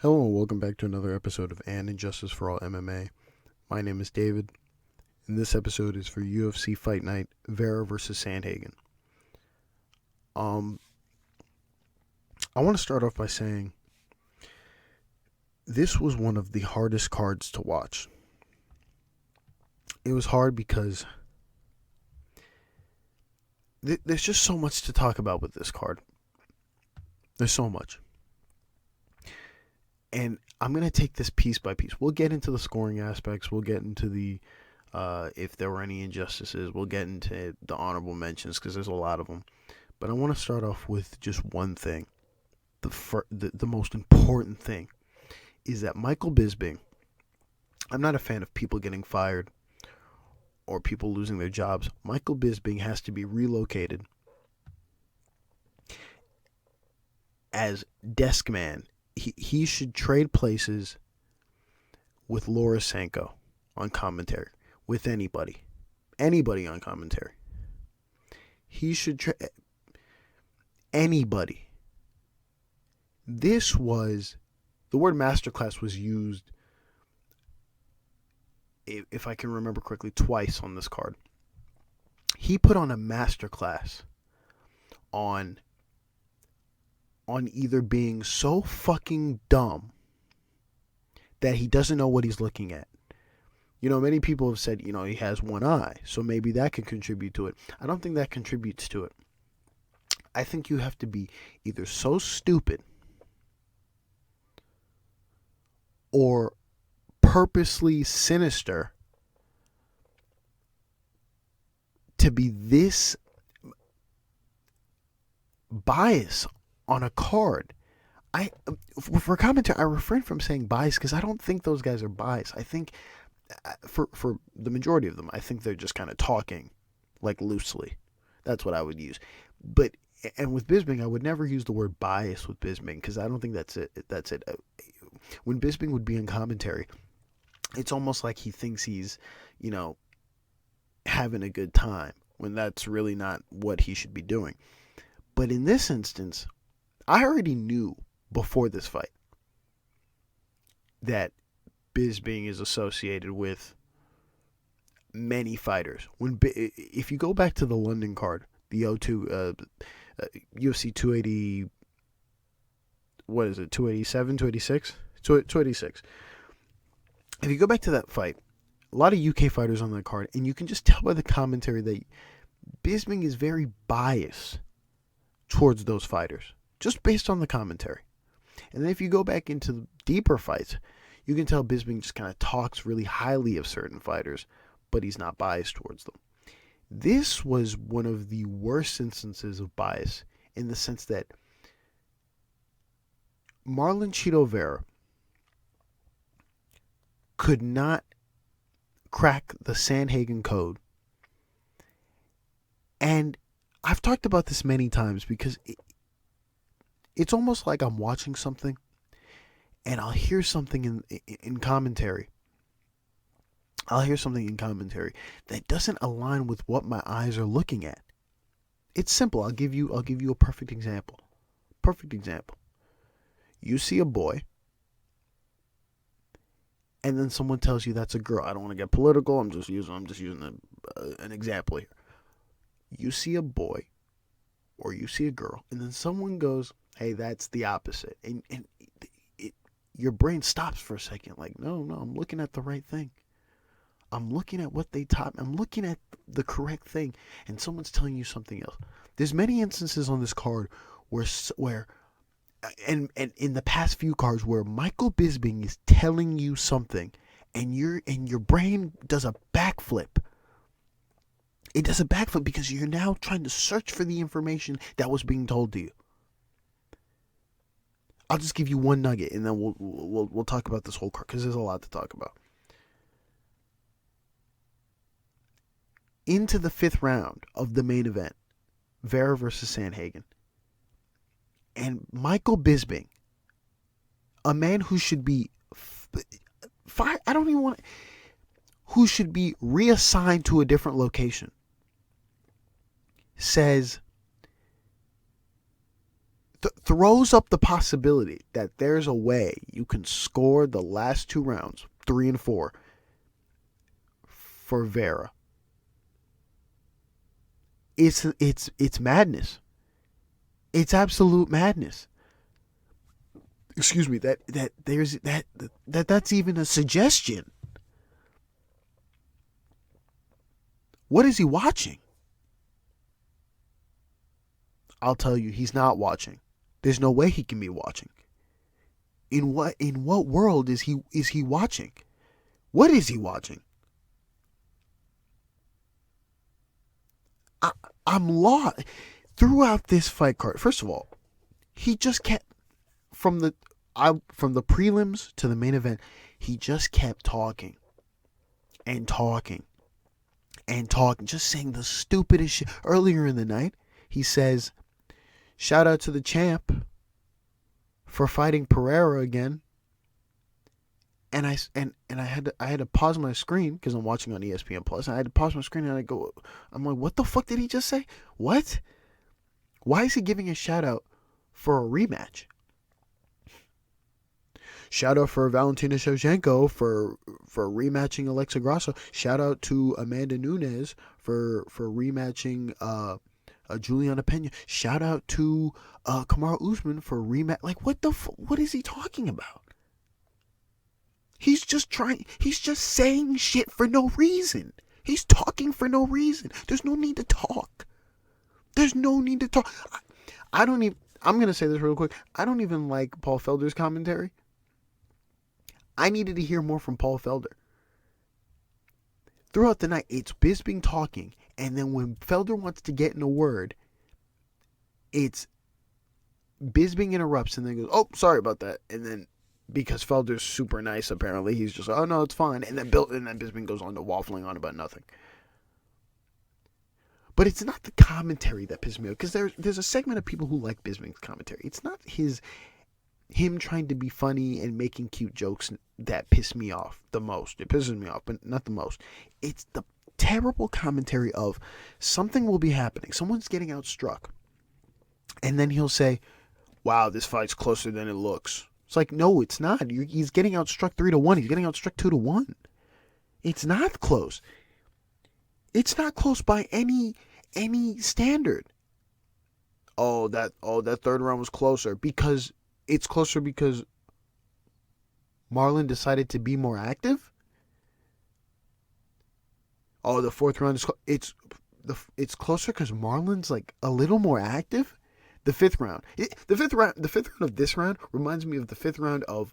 Hello and welcome back to another episode of Injustice For All MMA. My name is David, and this episode is for UFC Fight Night, Vera V Sandhagen. I want to start off by saying this was one of the hardest cards to watch. It was hard because there's just so much to talk about with this card. There's so much. And I'm going to take this piece by piece. We'll get into the scoring aspects. We'll get into the, if there were any injustices. We'll get into the honorable mentions because there's a lot of them. But I want to start off with just one thing. The most important thing is that Michael Bisping, I'm not a fan of people getting fired or people losing their jobs. Michael Bisping has to be relocated as desk man. He should trade places with Laura Sanko on commentary, with anybody on commentary. He should trade anybody. The word masterclass was used, if I can remember correctly, twice on this card. He put on a masterclass on either being so fucking dumb that he doesn't know what he's looking at. You know, many people have said, he has one eye, so maybe that could contribute to it. I don't think that contributes to it. I think you have to be either so stupid or purposely sinister to be this biased on a card. For commentary, I refrain from saying biased because I don't think those guys are biased. I think for the majority of them, I think they're just kind of talking like loosely. That's what I would use. And with Bisping, I would never use the word bias with Bisping because I don't think that's it. When Bisping would be in commentary, it's almost like he thinks he's, having a good time when that's really not what he should be doing. But in this instance, I already knew before this fight that Bisping is associated with many fighters. If you go back to the London card, the UFC 280, what is it, 287, 286? 286. If you go back to that fight, a lot of UK fighters on that card, and you can just tell by the commentary that Bisping is very biased towards those fighters, just based on the commentary. And then if you go back into the deeper fights, you can tell Bisping just kind of talks really highly of certain fighters, but he's not biased towards them. This was one of the worst instances of bias in the sense that Marlon Chito Vera could not crack the Sandhagen code. And I've talked about this many times because it's almost like I'm watching something and I'll hear something in commentary. I'll hear something in commentary that doesn't align with what my eyes are looking at. It's simple. I'll give you a perfect example. You see a boy, and then someone tells you that's a girl. I don't want to get political. I'm just using an example here. You see a boy, or you see a girl, and then someone goes, "Hey, that's the opposite," and your brain stops for a second, like, no, I'm looking at the right thing. I'm looking at what they taught. I'm looking at the correct thing, and someone's telling you something else. There's many instances on this card where and in the past few cards where Michael Bisping is telling you something, and your brain does a backflip. It does a backflip because you're now trying to search for the information that was being told to you. I'll just give you one nugget, and then we'll talk about this whole card because there's a lot to talk about. Into the 5th round of the main event, Vera versus Sandhagen. And Michael Bisping, a man who should be who should be reassigned to a different location, says throws up the possibility that there's a way you can score the last 2 rounds, 3 and 4, for Vera. It's madness. It's absolute madness. Excuse me, that's even a suggestion. What is he watching? I'll tell you, he's not watching. There's no way he can be watching. In what world is he watching? What is he watching? I'm lost. Throughout this fight card, first of all, he just kept from the prelims to the main event, he just kept talking and talking and talking, just saying the stupidest shit. Earlier in the night, he says, "Shout out to the champ for fighting Pereira again." And I had to pause my screen because I'm watching on ESPN Plus. I had to pause my screen and I'm like, what the fuck did he just say? What? Why is he giving a shout out for a rematch? Shout out for Valentina Shevchenko for rematching Alexa Grasso. Shout out to Amanda Nunes for rematching Juliana Pena. Shout out to Kamaru Usman for rematch. Like, what is he talking about? He's just saying shit for no reason. He's talking for no reason. There's no need to talk. I'm going to say this real quick. I don't even like Paul Felder's commentary. I needed to hear more from Paul Felder. Throughout the night, it's Bisping talking, and then when Felder wants to get in a word, it's Bisping interrupts and then goes, "Oh, sorry about that," and then because Felder's super nice, apparently he's just, "Oh no, it's fine," and then Bisping goes on to waffling on about nothing. But it's not the commentary that pisses me off, because there's a segment of people who like Bisping's commentary. It's not him trying to be funny and making cute jokes that piss me off the most. It pisses me off, but not the most. It's the terrible commentary of something will be happening. Someone's getting outstruck. And then he'll say, "Wow, this fight's closer than it looks." It's like, no, it's not. He's getting outstruck 3-1. He's getting outstruck 2-1. It's not close. It's not close by any standard. Oh, that 3rd round was closer because it's closer because Marlon decided to be more active. Oh, the 4th round is it's closer because Marlon's like a little more active. The 5th round, the fifth round of this round reminds me of the 5th round of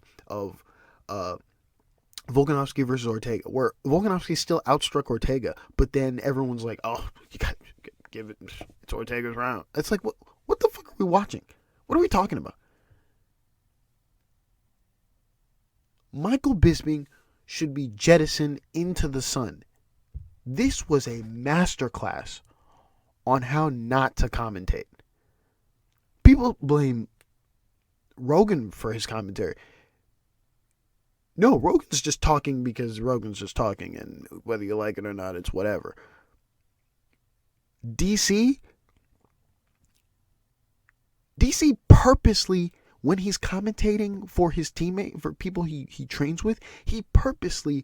Volkanovski versus Ortega, where Volkanovski still outstruck Ortega, but then everyone's like, "Oh, you got to give it. It's Ortega's round." It's like, what the fuck are we watching? What are we talking about? Michael Bisping should be jettisoned into the sun. This was a masterclass on how not to commentate. People blame Rogan for his commentary. No, Rogan's just talking because Rogan's just talking, and whether you like it or not, it's whatever. DC purposely, when he's commentating for his teammate, for people he trains with, he purposely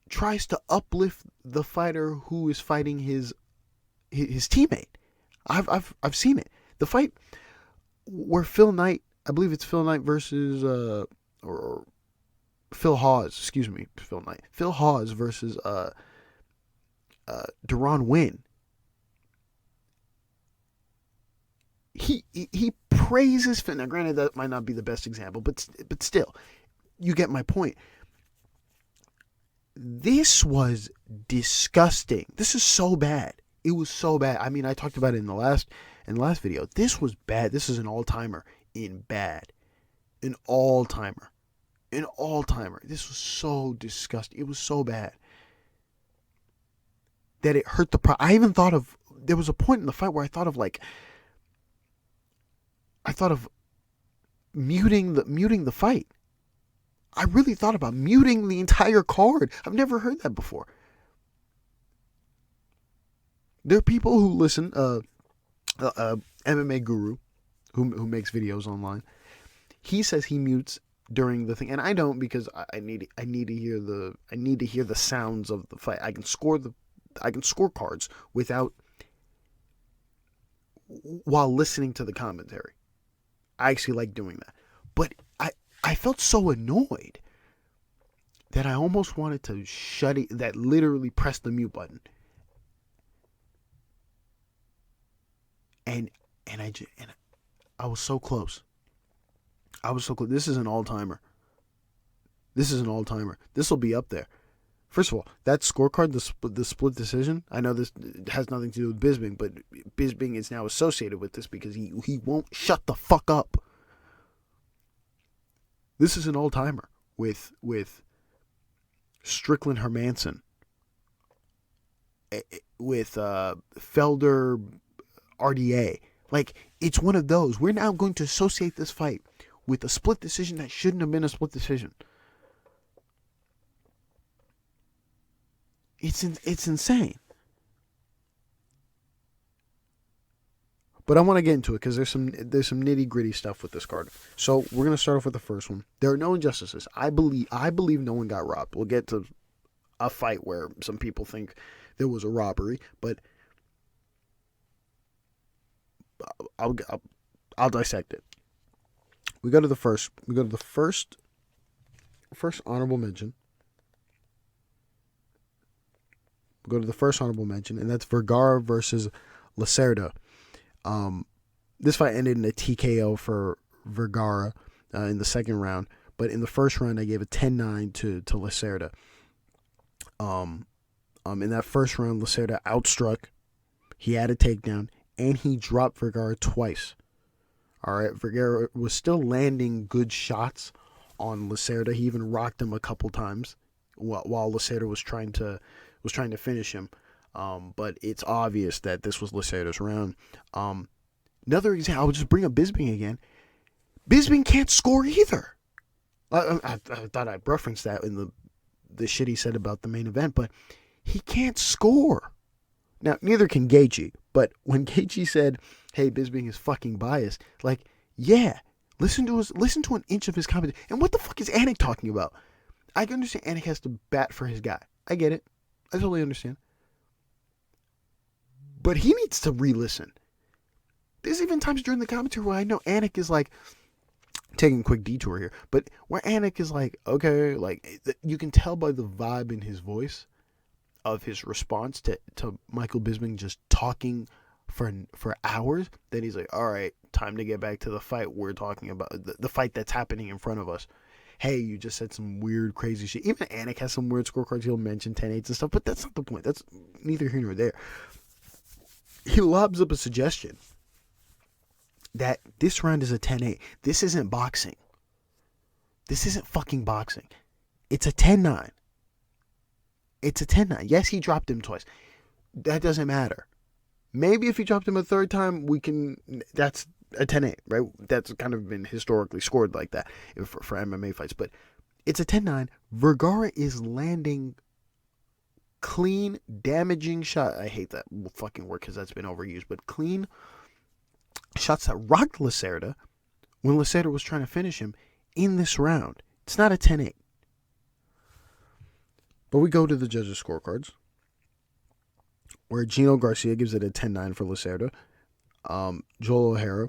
tries to uplift the fighter who is fighting his teammate. I've seen it. The fight where Phil Knight, I believe it's Phil Knight versus or Phil Hawes, excuse me, Phil Hawes versus Deron Wynn. He praises Phil. Now, granted, that might not be the best example, but still, you get my point. This was disgusting. This is so bad. It was so bad. I mean, I talked about it in the last video. This was bad. This is an all-timer in bad. An all-timer. This was so disgusting. It was so bad that it hurt the I even thought of, there was a point in the fight where I thought of muting the fight. I really thought about muting the entire card. I've never heard that before. There are people who listen. MMA guru who makes videos online. He says he mutes during the thing, and I don't, because I need to hear the sounds of the fight. I can score cards while listening to the commentary. I actually like doing that. But I felt so annoyed that I almost wanted to literally press the mute button. And I was so close. This is an all-timer. This will be up there. First of all, that scorecard, the split decision, I know this has nothing to do with Bisping, but Bisping is now associated with this because he won't shut the fuck up. This is an all-timer with Strickland Hermanson, with Felder RDA. Like, it's one of those. We're now going to associate this fight with a split decision that shouldn't have been a split decision. It's insane. But I want to get into it because there's some nitty gritty stuff with this card. So we're gonna start off with the first one. There are no injustices. I believe no one got robbed. We'll get to a fight where some people think there was a robbery, but I'll dissect it. We go to the first honorable mention. We go to the first honorable mention, and that's Vegara versus Lacerda. This fight ended in a TKO for Vegara in the second round, but in the first round I gave a 10-9 to Lacerda. In that first round, Lacerda outstruck. He had a takedown, and he dropped Vegara twice. All right, Vegara was still landing good shots on Lacerda. He even rocked him a couple times while Lacerda was trying to finish him. But it's obvious that this was Lacerda's round. Another example, I'll just bring up Bisping again. Bisping can't score either. I thought I referenced that in the shit he said about the main event, but he can't score. Now, neither can Gaethje, but when Gaethje said, hey, Bisping is fucking biased, like, yeah, listen to an inch of his commentary. And what the fuck is Anik talking about? I can understand Anik has to bat for his guy. I get it. I totally understand. But he needs to re-listen. There's even times during the commentary where I know Anik is like, taking a quick detour here, but where Anik is like, okay, like, you can tell by the vibe in his voice of his response to Michael Bisping just talking for hours, that he's like, all right, time to get back to the fight we're talking about, the fight that's happening in front of us. Hey, you just said some weird, crazy shit. Even Anik has some weird scorecards. He'll mention 10-8s and stuff, but that's not the point. That's neither here nor there. He lobs up a suggestion that this round is a 10-8. This isn't boxing. This isn't fucking boxing. It's a 10-9. It's a 10-9. Yes, he dropped him twice. That doesn't matter. Maybe if he dropped him a third time, that's a 10-8, right? That's kind of been historically scored like that for MMA fights. But it's a 10-9. Vegara is landing clean, damaging shot. I hate that fucking word because that's been overused. But clean shots that rocked Lacerda when Lacerda was trying to finish him in this round. It's not a 10-8. But we go to the judges' scorecards, where Gino Garcia gives it a 10-9 for Lacerda. Joel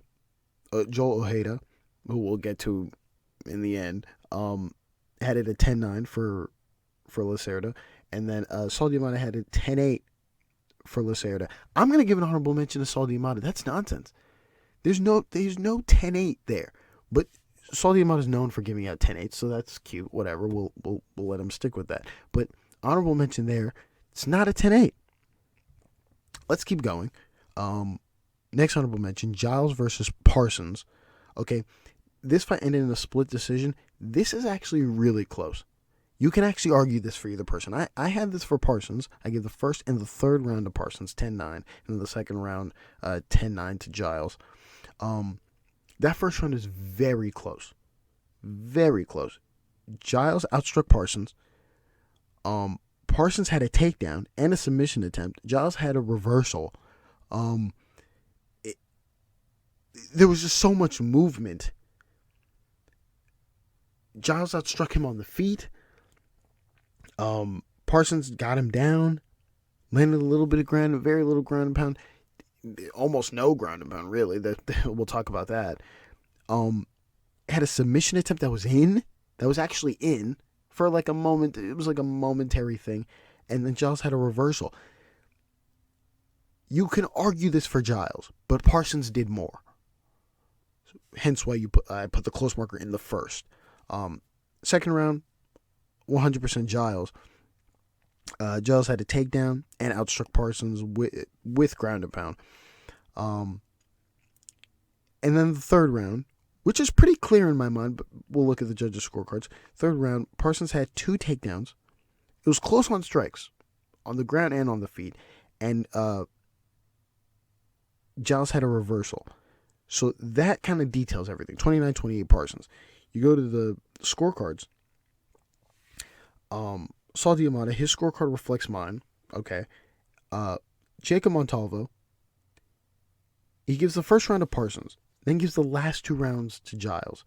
Ojeda, who we'll get to in the end, had it a 10-9 for Lacerda. And then Saul Diamante had a 10-8 for Lacerda. I'm going to give an honorable mention to Saul Diamante. That's nonsense. There's no 10-8 there. But Saul Diamante is known for giving out 10-8, so that's cute. Whatever. We'll let him stick with that. But honorable mention there, it's not a 10-8. Let's keep going. Next honorable mention, Giles versus Parsons. Okay, this fight ended in a split decision. This is actually really close. You can actually argue this for either person. I had this for Parsons. I gave the first and the third round to Parsons, 10-9, and the second round, 10-9 to Giles. That first round is very close. Very close. Giles outstruck Parsons. Parsons had a takedown and a submission attempt. Giles had a reversal. there was just so much movement. Giles outstruck him on the feet. Parsons got him down, landed a little bit of ground, very little ground and pound, almost no ground and pound, really. We'll talk about that. Had a submission attempt that was actually in for like a moment. It was like a momentary thing, and then Giles had a reversal. You can argue this for Giles, but Parsons did more. Hence why I put the close marker in the first. Second round, 100% Giles. Giles had a takedown and outstruck Parsons with ground and pound. And then the third round, which is pretty clear in my mind, but we'll look at the judges' scorecards. Third round, Parsons had 2 takedowns. It was close on strikes, on the ground and on the feet. And Giles had a reversal. So that kind of details everything. 29-28 Parsons. You go to the scorecards. Saul Diamata, his scorecard reflects mine. Okay. Jacob Montalvo, he gives the first round to Parsons, then gives the last 2 rounds to Giles.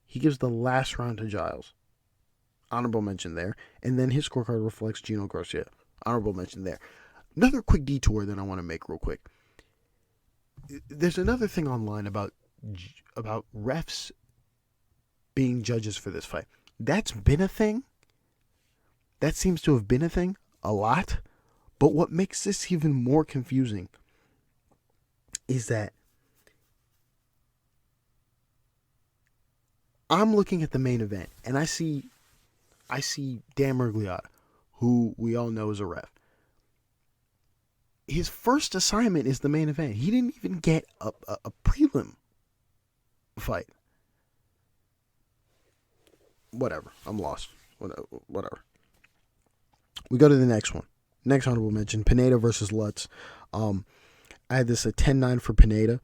He gives the last round to Giles. Honorable mention there. And then his scorecard reflects Gino Garcia. Honorable mention there. Another quick detour that I want to make real quick. There's another thing online about refs being judges for this fight. That's been a thing. That seems to have been a thing a lot. But what makes this even more confusing is that I'm looking at the main event and I see Dan Miragliotta, who we all know is a ref. His first assignment is the main event. He didn't even get a prelim fight. Whatever. I'm lost. Whatever. We go to the next one. Next honorable mention, Pineda versus Lutz. I had this a 10-9 for Pineda.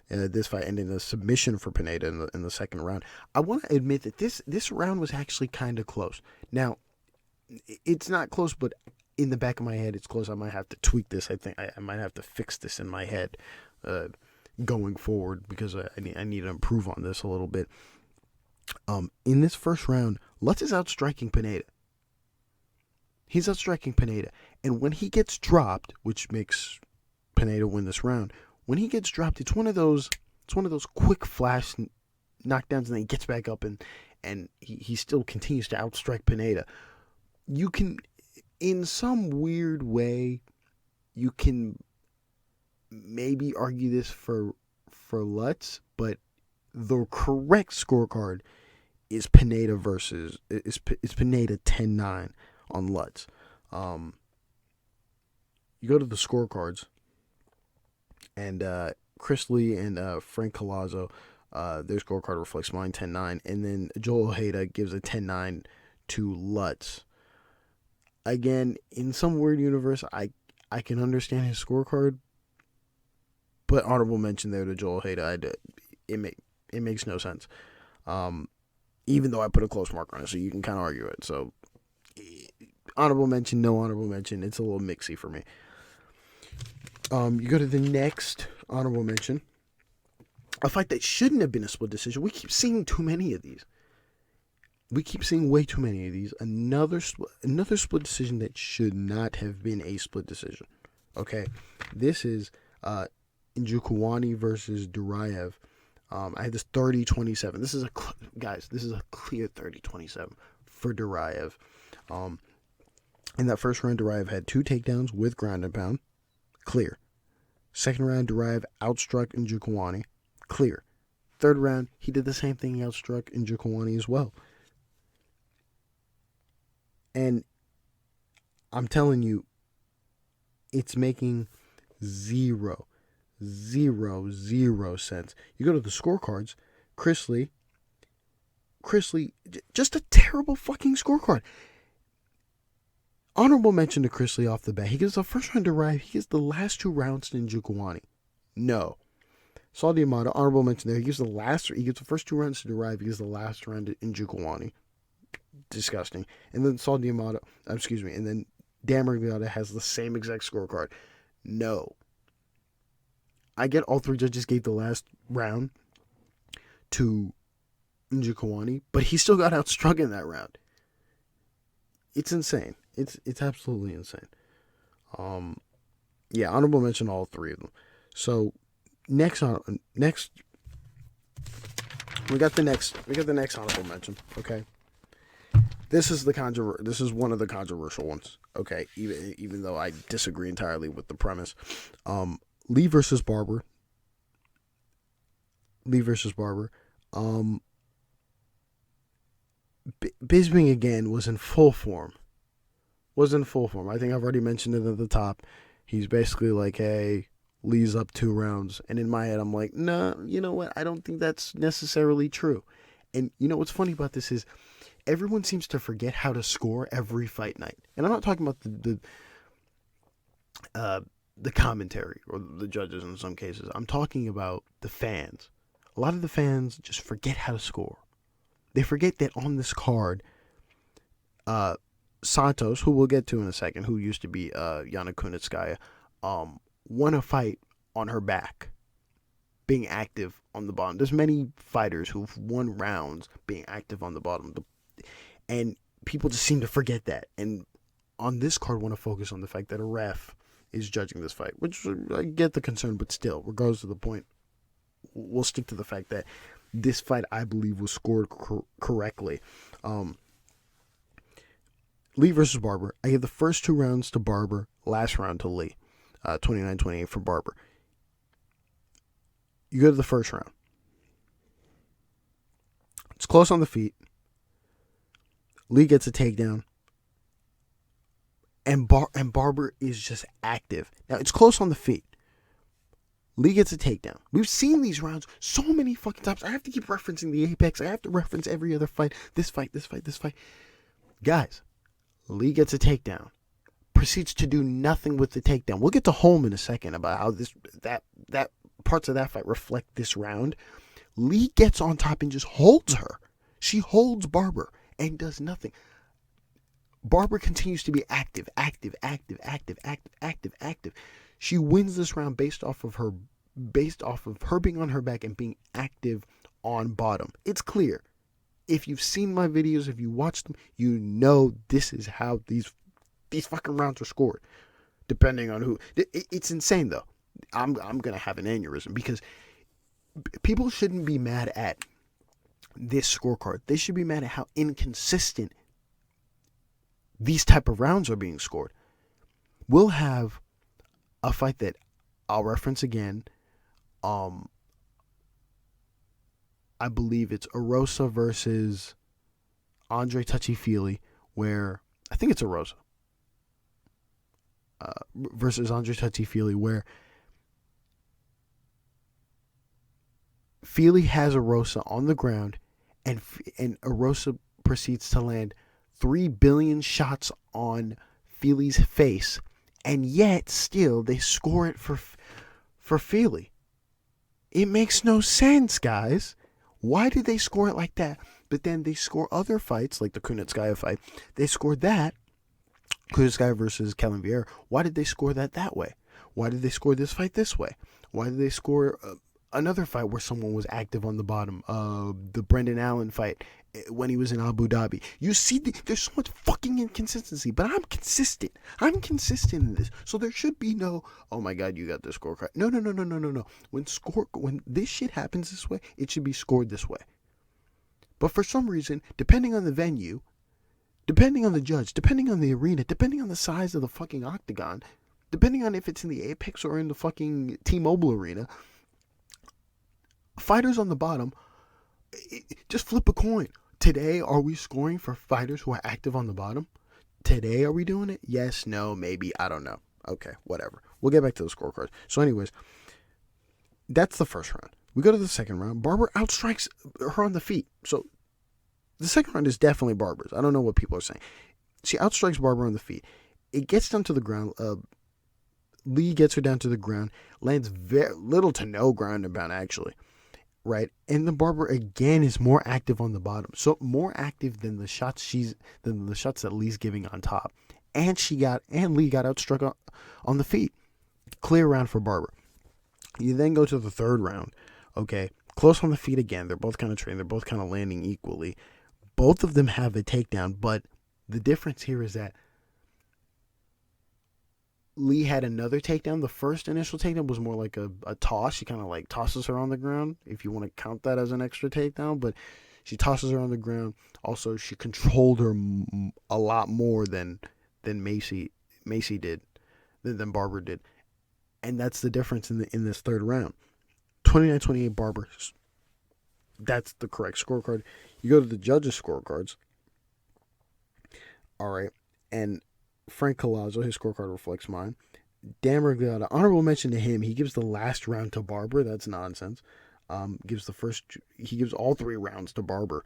This fight ended in a submission for Pineda in the second round. I want to admit that this round was actually kind of close. Now, it's not close, but in the back of my head, it's close. I might have to tweak this. I think I might have to fix this in my head going forward because I need to improve on this a little bit. In this first round, Lutz is outstriking Pineda. He's outstriking Pineda. And when he gets dropped, which makes Pineda win this round, when he gets dropped, it's one of those quick flash knockdowns, and then he gets back up and he still continues to outstrike Pineda. You can, in some weird way, you can maybe argue this for Lutz, but the correct scorecard is Pineda versus is Pineda 10-9 on Lutz. You go to the scorecards, and Chris Lee and Frank Collazo, their scorecard reflects mine 10-9, and then Joel Ojeda gives a 10-9 to Lutz. Again, in some weird universe, I can understand his scorecard, but honorable mention there to Joel Ojeda. It makes no sense. Even though I put a close marker on it, so you can kind of argue it. So, honorable mention, no honorable mention. It's a little mixy for me. You go to the next honorable mention. A fight that shouldn't have been a split decision. We keep seeing too many of these. We keep seeing way too many of these. Another split decision that should not have been a split decision. Okay, this is Njokuani versus Duraev. I had this 30-27. This is a clear 30-27 for Duraev. In that first round, Duraev had 2 takedowns with ground and pound. Clear. Second round, Duraev outstruck Njokuani. Clear. Third round, he did the same thing. He outstruck Njokuani as well. And I'm telling you, it's making zero sense. You go to the scorecards, Chris Lee, just a terrible fucking scorecard. Honorable mention to Chris Lee off the bat. He gives the first round to Duraev. He gives the last 2 rounds to Njokuani. No. Saul Diamata, honorable mention there. He gives the first 2 rounds to Duraev. He gives the last round to Njokuani. Disgusting. And then and then Dan Miragliotta has the same exact scorecard. No. I get all three judges gave the last round to Njokuani, but he still got outstruck in that round. It's insane. It's absolutely insane. Yeah, honorable mention all three of them. So next we got the next honorable mention. Okay, this is one of the controversial ones. Okay, even though I disagree entirely with the premise. Lee versus Barber. Bisping again was in full form. I think I've already mentioned it at the top. He's basically like, hey, Lee's up 2 rounds. And in my head, I'm like, nah, you know what? I don't think that's necessarily true. And you know what's funny about this is everyone seems to forget how to score every fight night. And I'm not talking about the commentary or the judges in some cases. I'm talking about the fans. A lot of the fans just forget how to score. They forget that on this card, Santos, who we'll get to in a second, who used to be Yana Kunitskaya, won a fight on her back, being active on the bottom. There's many fighters who've won rounds being active on the bottom, and people just seem to forget that. And on this card, want to focus on the fact that a ref is judging this fight, which I get the concern, but still, regardless of the point, we'll stick to the fact that this fight, I believe, was scored correctly. Lee versus Barber. I give the first 2 rounds to Barber, last round to Lee. 29-28 for Barber. You go to the first round. It's close on the feet. Lee gets a takedown. And Barber is just active. Now, it's close on the feet. Lee gets a takedown. We've seen these rounds so many fucking times. I have to keep referencing the Apex. I have to reference every other fight. This fight. Guys, Lee gets a takedown. Proceeds to do nothing with the takedown. We'll get to Holm in a second about how that parts of that fight reflect this round. Lee gets on top and just holds her. She holds Barber and does nothing. Barber continues to be active. She wins this round based off of her being on her back and being active on bottom. It's clear. If you've seen my videos, if you watched them, you know this is how these fucking rounds are scored. Depending on who. It's insane though. I'm gonna have an aneurysm because people shouldn't be mad at this scorecard. They should be mad at how inconsistent these type of rounds are being scored. We'll have a fight that I'll reference again. I believe it's Erosa versus Andre Touchy-Feely, where I think it's Erosa versus Andre Touchy-Feely, where Feely has Erosa on the ground, and Erosa proceeds to land 3 billion shots on Feely's face, and yet still they score it for Feely. It makes no sense, guys. Why did they score it like that? But then they score other fights, like the Kunitskaya fight. They scored that, Kunitskaya versus Kellen Vieira. Why did they score that way? Why did they score this fight this way? Why did they score another fight where someone was active on the bottom? The Brendan Allen fight when he was in Abu Dhabi. You see, there's so much fucking inconsistency, but I'm consistent. I'm consistent in this. So there should be no, oh my God, you got the scorecard. No. When this shit happens this way, it should be scored this way. But for some reason, depending on the venue, depending on the judge, depending on the arena, depending on the size of the fucking octagon, depending on if it's in the Apex or in the fucking T-Mobile arena, fighters on the bottom, just flip a coin. Today, are we scoring for fighters who are active on the bottom? Today, are we doing it? Yes, no, maybe, I don't know. Okay, whatever. We'll get back to the scorecards. So anyways, that's the first round. We go to the second round. Barber outstrikes her on the feet. So the second round is definitely Barber's. I don't know what people are saying. She outstrikes Barber on the feet. It gets down to the ground. Lee gets her down to the ground. Lands very little to no ground and pound, actually. Right, and the Barber again is more active on the bottom, so more active than the shots that Lee's giving on top, and Lee got outstruck on the feet. Clear round for Barber. You then go to the third round. Okay, close on the feet again. They're both kind of trained. They're both kind of landing equally. Both of them have a takedown, but the difference here is that Lee had another takedown. The first initial takedown was more like a toss. She kind of like tosses her on the ground, if you want to count that as an extra takedown. But she tosses her on the ground. Also, she controlled her a lot more than Macy did, than Barber did. And that's the difference in this third round. 29-28 Barber. That's the correct scorecard. You go to the judges' scorecards. All right. And Frank Collazo, his scorecard reflects mine. Dan Mergliotta, honorable mention to him. He gives the last round to Barber. That's nonsense. He gives all 3 rounds to Barber.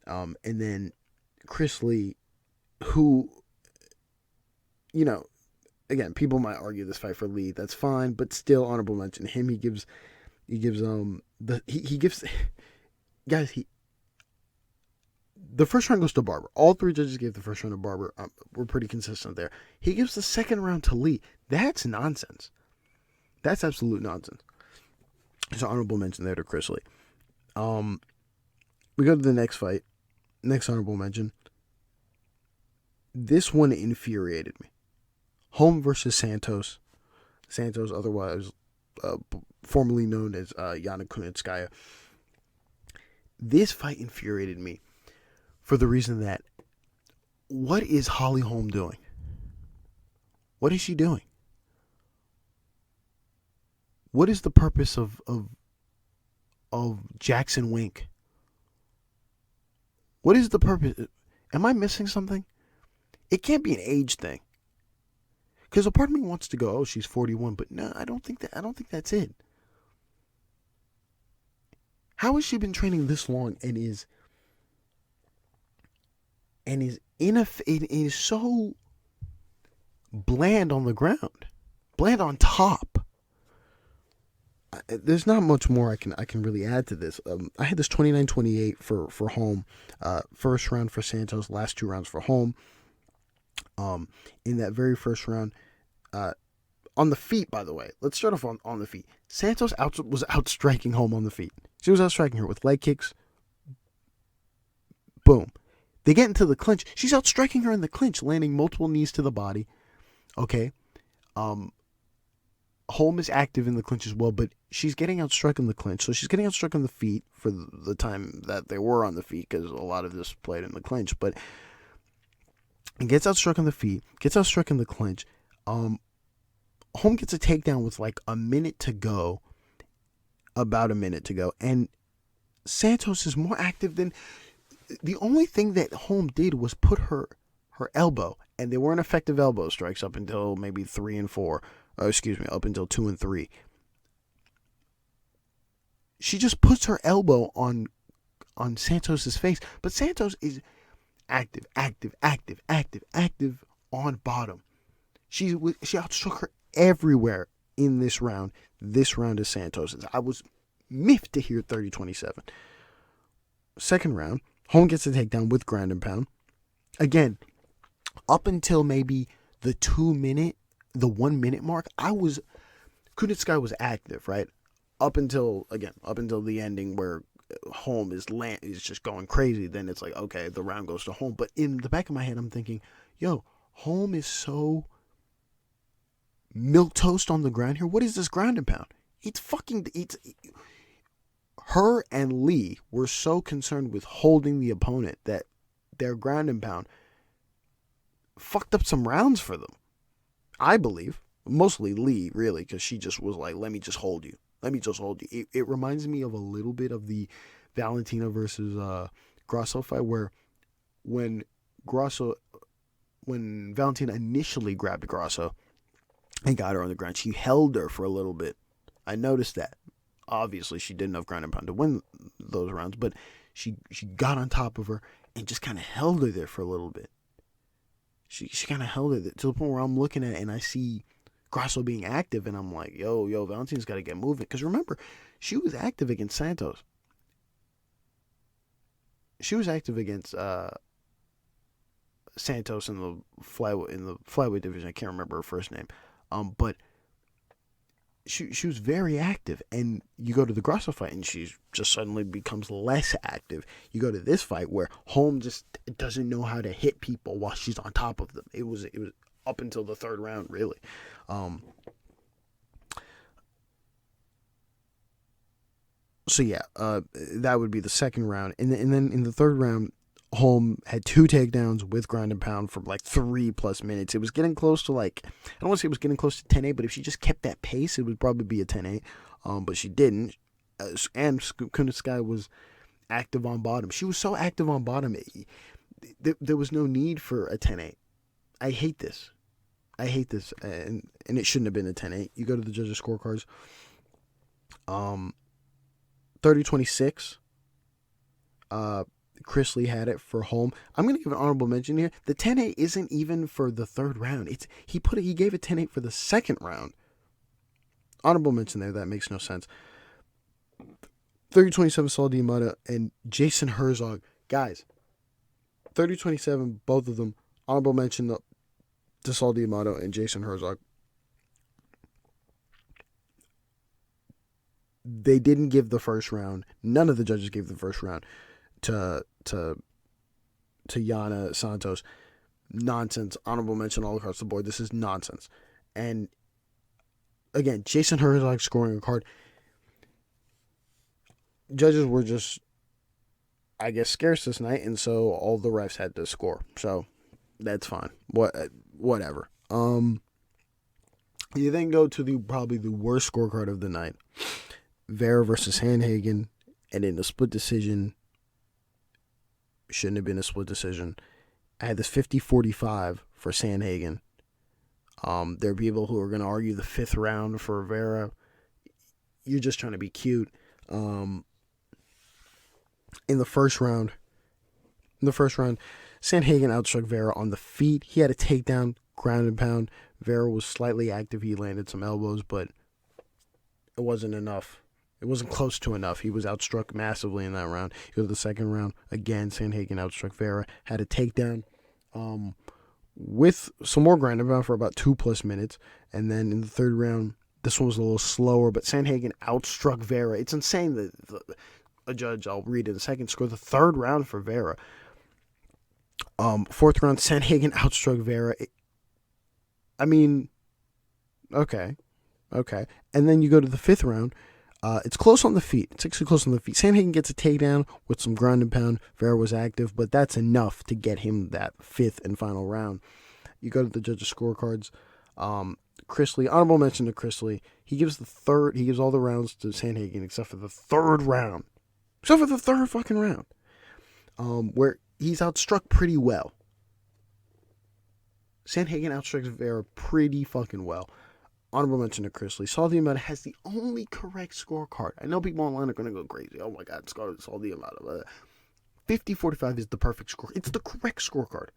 And then Chris Lee, who, again, people might argue this fight for Lee. That's fine, but still honorable mention to him. He gives guys, the first round goes to Barber. All 3 judges gave the first round to Barber. We're pretty consistent there. He gives the second round to Lee. That's nonsense. That's absolute nonsense. So honorable mention there to Chris Lee. We go to the next fight. Next honorable mention. This one infuriated me. Holm versus Santos. Santos, otherwise formerly known as Yana Kunitskaya. This fight infuriated me for the reason that, what is Holly Holm doing? What is she doing? What is the purpose of Jackson Wink? What is the purpose? Am I missing something? It can't be an age thing. Because a part of me wants to go, oh, she's 41, but no, I don't think that's it. How has she been training this long and is so bland on the ground, bland on top? There's not much more I can really add to this. I had this 29-28 for Holm. First round for Santos, last 2 rounds for Holm. In that very first round, on the feet, by the way, let's start off on the feet. Santos was outstriking Holm on the feet. She was outstriking her with leg kicks. Boom. They get into the clinch. She's outstriking her in the clinch, landing multiple knees to the body. Okay. Holm is active in the clinch as well, but she's getting outstruck in the clinch. So she's getting outstruck on the feet for the time that they were on the feet, because a lot of this played in the clinch. But gets outstruck on the feet, gets outstruck in the clinch. Holm gets a takedown with like about a minute to go. And Santos is more active than... The only thing that Holm did was put her elbow, and they weren't effective elbow strikes up until maybe 3 and 4. Up until 2 and 3. She just puts her elbow on Santos's face, but Santos is active on bottom. She outstruck her everywhere in this round. This round is Santos's. I was miffed to hear 30-27. Second round, Holm gets a takedown with ground and pound. Again, up until maybe the 1 minute mark, Kunitskaya was active, right? Up until the ending where Holm is just going crazy. Then it's like, okay, the round goes to Holm. But in the back of my head, I'm thinking, yo, Holm is so milquetoast on the ground here. What is this ground and pound? Her and Lee were so concerned with holding the opponent that their ground and pound fucked up some rounds for them. I believe. Mostly Lee, really, because she just was like, let me just hold you. It reminds me of a little bit of the Valentina versus Grasso fight, where when Valentina initially grabbed Grasso and got her on the ground, she held her for a little bit. I noticed that. Obviously, she didn't have ground and pound to win those rounds, but she got on top of her and just kind of held her there for a little bit. She kind of held it to the point where I'm looking at it and I see Grasso being active, and I'm like, yo, Valentina's got to get moving. Because remember, she was active against Santos. She was active against Santos in the flyweight division. I can't remember her first name. But she was very active, and you go to the Grasso fight and she just suddenly becomes less active. You go to this fight where Holm just doesn't know how to hit people while she's on top of them. It was up until the third round, really. So yeah, that would be the second round, and then in the third round, Holm had 2 takedowns with ground and pound for like 3+ minutes. It was getting close to I don't want to say it was getting close to 10-8, but if she just kept that pace, it would probably be a 10-8. But she didn't. And Kunitskaya was active on bottom. She was so active on bottom, there was no need for a 10-8. I hate this. And it shouldn't have been a 10-8. You go to the judges' scorecards. 30-26. Chrisley had it for Holm. I'm going to give an honorable mention here. The 10-8 isn't even for the third round. He gave a 10-8 for the second round. Honorable mention there. That makes no sense. 30-27 Saul D'Amato and Jason Herzog. Guys, 30-27, both of them. Honorable mention to Saul D'Amato and Jason Herzog. They didn't give the first round. None of the judges gave the first round to Yana Santos. Nonsense. Honorable mention all across the board. This is nonsense. And again, Jason Herzog scoring a card. Judges were just, I guess, scarce this night, and so all the refs had to score. So that's fine. Whatever. You then go to probably the worst scorecard of the night. Vera versus Sandhagen, and in a split decision. Shouldn't have been a split decision. I had this 50-45 for Sandhagen. There are people who are going to argue the 5th round for Vera. You're just trying to be cute. In the first round, Sandhagen outstruck Vera on the feet. He had a takedown, ground and pound. Vera was slightly active. He landed some elbows, but it wasn't enough. It wasn't close to enough. He was outstruck massively in that round. You go to the second round. Again, Sandhagen outstruck Vera. Had a takedown with some more ground and pound for about 2+ minutes. And then in the third round, this one was a little slower, but Sandhagen outstruck Vera. It's insane that a judge, I'll read in a second, scored the third round for Vera. Fourth round, Sandhagen outstruck Vera. Okay. And then you go to the 5th round. It's close on the feet. It's actually close on the feet. Sandhagen gets a takedown with some ground and pound. Vera was active, but that's enough to get him that 5th and final round. You go to the judges' scorecards. Chrisley, honorable mention to Chrisley. He gives all the rounds to Sandhagen except for the third round. Except for the third fucking round. Where he's outstruck pretty well. Sandhagen outstrucks Vera pretty fucking well. Honorable mention to Chrisley. Saul D'Amato has the only correct scorecard. I know people online are going to go crazy. Oh my God, Saul D'Amato. 50-45 is the perfect score. It's the correct scorecard.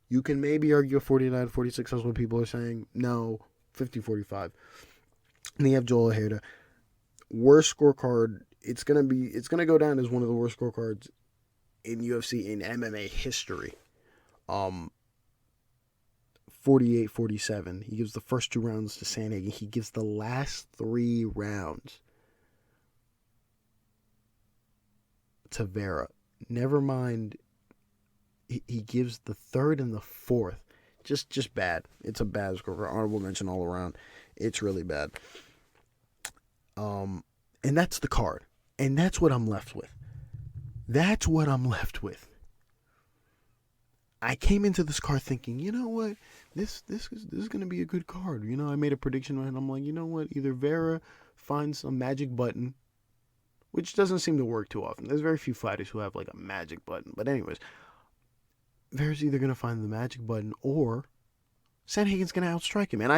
You can maybe argue 49-46. That's what people are saying. No, 50-45. And you have Joel Ojeda. Worst scorecard. It's gonna go down as one of the worst scorecards in UFC in MMA history. 48-47. He gives the first 2 rounds to Sandhagen. He gives the last 3 rounds to Vera. Never mind. He gives the 3rd and the 4th. Just bad. It's a bad score. Honorable mention all around. It's really bad. And that's the card. And that's what I'm left with. I came into this card thinking, you know what? This is going to be a good card. You know, I made a prediction and I'm like, you know what? Either Vera finds a magic button, which doesn't seem to work too often. There's very few fighters who have like a magic button. But anyways, Vera's either going to find the magic button or Sandhagen's going to outstrike him. And I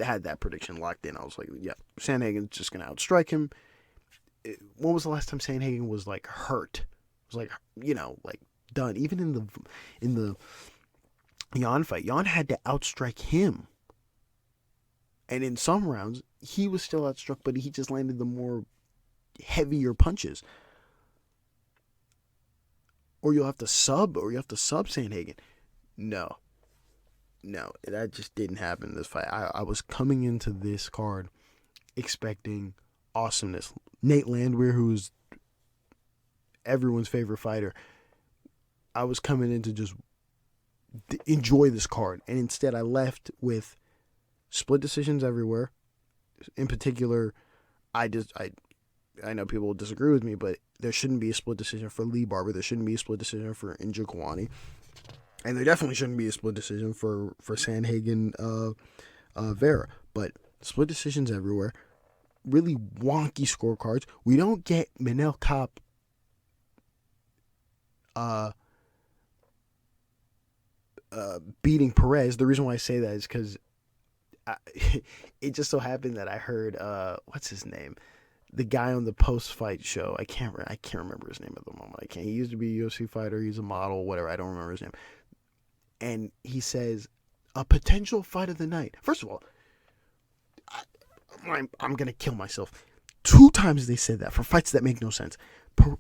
had that prediction locked in. I was like, yeah, Sandhagen's just going to outstrike him. When was the last time Sandhagen was like hurt? It was like, you know, like done. Even in the Jan fight, Jan had to outstrike him. And in some rounds, he was still outstruck, but he just landed the more heavier punches. Or you'll have to sub Sandhagen. No, that just didn't happen in this fight. I was coming into this card expecting awesomeness. Nate Landwehr, who's everyone's favorite fighter, I was coming in to just enjoy this card, and instead I left with split decisions everywhere. In particular, I know people will disagree with me, but there shouldn't be a split decision for V Barber. There shouldn't be a split decision for Njokuani. And there definitely shouldn't be a split decision for Sandhagen Vera. But split decisions everywhere. Really wonky scorecards. We don't get Manel Kape beating Perez. The reason why I say that is because it just so happened that I heard what's his name, the guy on the post-fight show. I can't remember his name at the moment. He used to be a UFC fighter. He's a model, whatever. I don't remember his name. And he says a potential fight of the night. First of all, I'm gonna kill myself. 2 times they said that for fights that make no sense.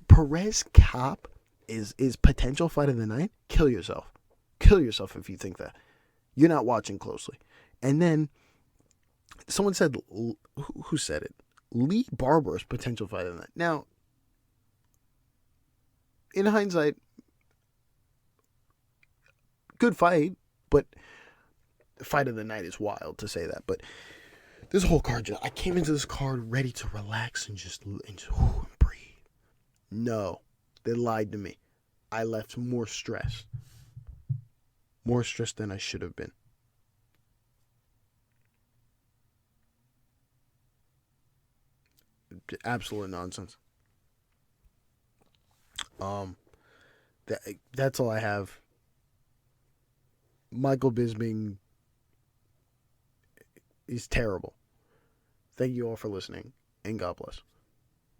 Perez Kape is potential fight of the night. Kill yourself. Kill yourself if you think that. You're not watching closely. And then someone said, who said it? V Barber's potential fight of the night. Now, in hindsight, good fight, but fight of the night is wild to say that. But this whole card, I came into this card ready to relax and just breathe. No, they lied to me. I left more stressed than I should have been. Absolute nonsense. That's all I have. Michael Bisping is terrible. Thank you all for listening, and God bless.